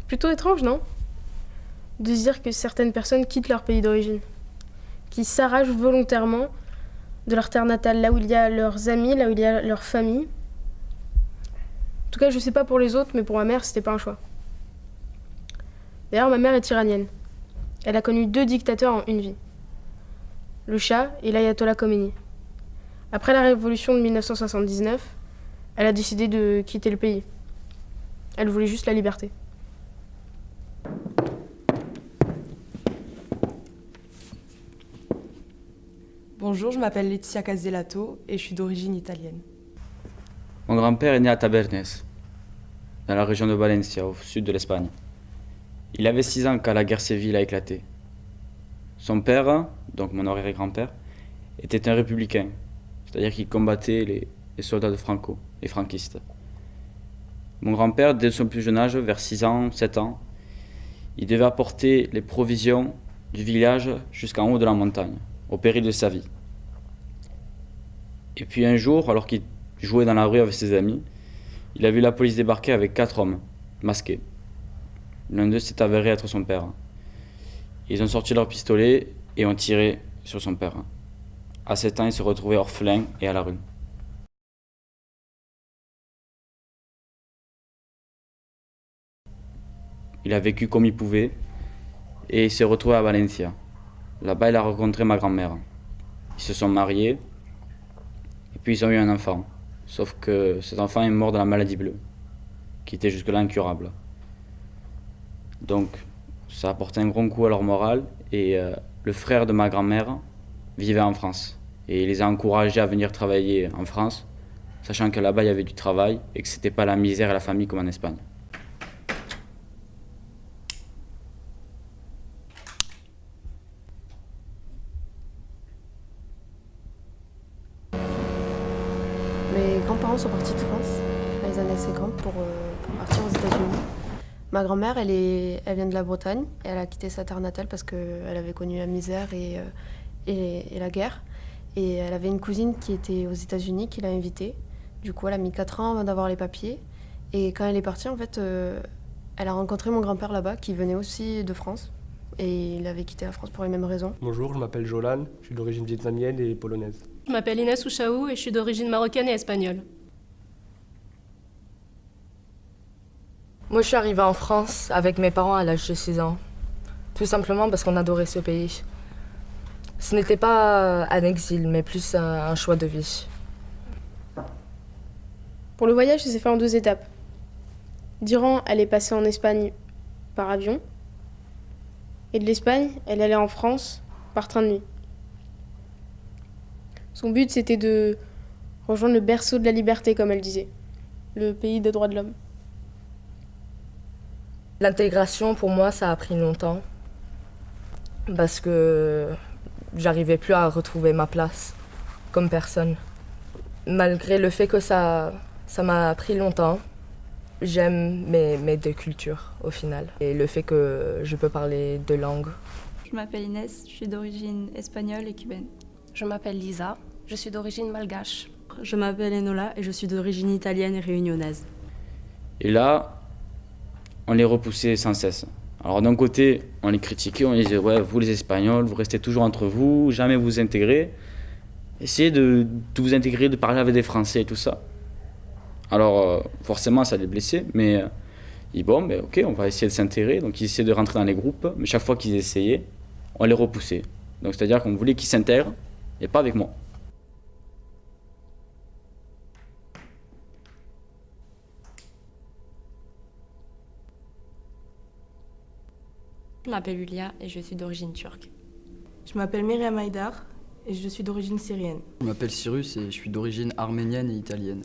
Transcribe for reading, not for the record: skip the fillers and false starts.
Plutôt étrange, non? De se dire que certaines personnes quittent leur pays d'origine, qui s'arrachent volontairement de leur terre natale, là où il y a leurs amis, là où il y a leur famille. En tout cas, je sais pas pour les autres, mais pour ma mère, c'était pas un choix. D'ailleurs, ma mère est iranienne. Elle a connu 2 dictateurs en une vie. Le Shah et l'ayatollah Khomeini. Après la révolution de 1979, elle a décidé de quitter le pays. Elle voulait juste la liberté. Bonjour, je m'appelle Laetitia Casellato et je suis d'origine italienne. Mon grand-père est né à Tabernes, dans la région de Valencia, au sud de l'Espagne. Il avait 6 ans quand la guerre civile a éclaté. Son père, donc mon arrière-grand-père, était un républicain, c'est-à-dire qu'il combattait les soldats de Franco, les franquistes. Mon grand-père, dès son plus jeune âge, vers 6 ans, 7 ans, il devait apporter les provisions du village jusqu'en haut de la montagne, au péril de sa vie. Et puis un jour, alors qu'il jouait dans la rue avec ses amis, il a vu la police débarquer avec 4 hommes, masqués. L'un d'eux s'est avéré être son père. Ils ont sorti leurs pistolets et ont tiré sur son père. À 7 ans, il se retrouvait orphelin et à la rue. Il a vécu comme il pouvait et il s'est retrouvé à Valencia. Là-bas, il a rencontré ma grand-mère. Ils se sont mariés et puis ils ont eu un enfant. Sauf que cet enfant est mort de la maladie bleue, qui était jusque-là incurable. Donc, ça a porté un gros coup à leur morale et le frère de ma grand-mère vivait en France. Et il les a encouragés à venir travailler en France, sachant que là-bas il y avait du travail et que c'était pas la misère et la famille comme en Espagne. Mes grands-parents sont partis de France dans les années 50 pour partir aux États-Unis. Ma grand-mère, elle vient de la Bretagne. Et elle a quitté sa terre natale parce qu'elle avait connu la misère et la guerre. Et elle avait une cousine qui était aux États-Unis qui l'a invitée. Du coup, elle a mis 4 ans avant d'avoir les papiers. Et quand elle est partie, en fait, elle a rencontré mon grand-père là-bas qui venait aussi de France. Et il avait quitté la France pour les mêmes raisons. Bonjour, je m'appelle Jolan, je suis d'origine vietnamienne et polonaise. Je m'appelle Inès Ouchaou et je suis d'origine marocaine et espagnole. Moi, je suis arrivée en France avec mes parents à l'âge de 6 ans. Tout simplement parce qu'on adorait ce pays. Ce n'était pas un exil, mais plus un choix de vie. Pour le voyage, ça s'est fait en 2 étapes. D'Iran, elle est passée en Espagne par avion. Et de l'Espagne, elle allait en France par train de nuit. Son but, c'était de rejoindre le berceau de la liberté, comme elle disait. Le pays des droits de l'homme. L'intégration, pour moi, ça a pris longtemps. Parce que j'arrivais plus à retrouver ma place comme personne. Malgré le fait que ça m'a pris longtemps, j'aime mes 2 cultures au final. Et le fait que je peux parler 2 langues. Je m'appelle Inès, je suis d'origine espagnole et cubaine. Je m'appelle Lisa, je suis d'origine malgache. Je m'appelle Enola et je suis d'origine italienne et réunionnaise. Et là, on les repoussait sans cesse. Alors d'un côté, on les critiquait, on les disait « Ouais, vous les Espagnols, vous restez toujours entre vous, jamais vous intégrez. Essayez de vous intégrer, de parler avec des Français et tout ça. » Alors forcément, ça les blessait, mais ils bon, ben, ok, on va essayer de s'intégrer. Donc ils essayaient de rentrer dans les groupes, mais chaque fois qu'ils essayaient, on les repoussait. Donc c'est-à-dire qu'on voulait qu'ils s'intègrent, et pas avec moi. Je m'appelle Julia et je suis d'origine turque. Je m'appelle Myriam Haïdar et je suis d'origine syrienne. Je m'appelle Cyrus et je suis d'origine arménienne et italienne.